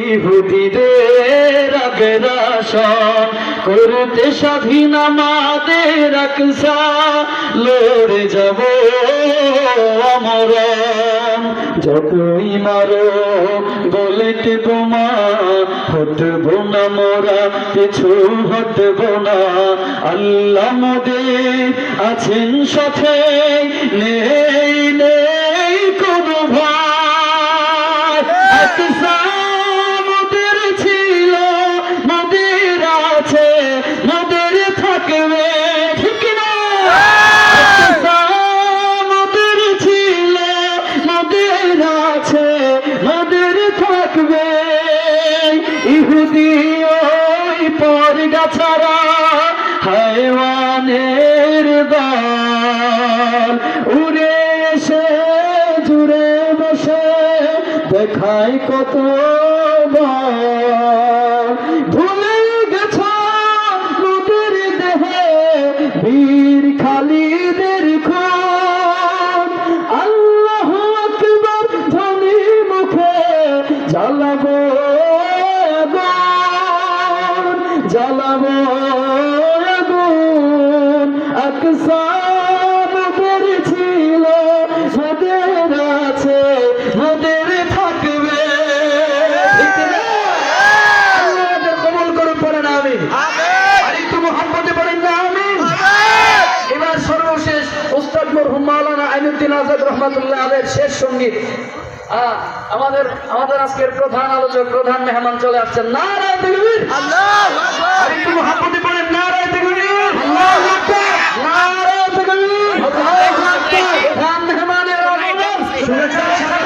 ইহুদিদের আগ্রাসন করতে স্বাধীন আমাদের আকসা লড়ে যাব আমরণ যতই মারো গলেতে বোমা হটব না মোরা কিছু হটব না আল্লাহ মোদের আছেন সাথে নেই নেই কোনো ভয় আকসা ইহুদি ওই পরগাছারা হায়ওয়ানের দল উড়ে এসে জুড়ে বসে দেখায় কত ভুলে গেছ নদীর দেহে বীর খালিদের খুন আল্লাহু আকবার ধ্বনি মুখে জ্বালাবো জ্বালাবো আগুন আকসা মোদের ছিল মোদের আছে মোদের থাকবে আল্লাহ কবুল করুন পড়েন আমিন আর একটু মুহাম্মদে পড়েন না আমিন এবার সর্বশেষ উস্তাদ মরহুম মাওলানা আইনুদ্দিন আজাদ রহমাতুল্লাহ আলাইহির শেষ সঙ্গীত আমাদের আজকের প্রধান আলোচক প্রধান মেহমান চলে আসছেন নারায়ে তাকবীর আল্লাহু আকবার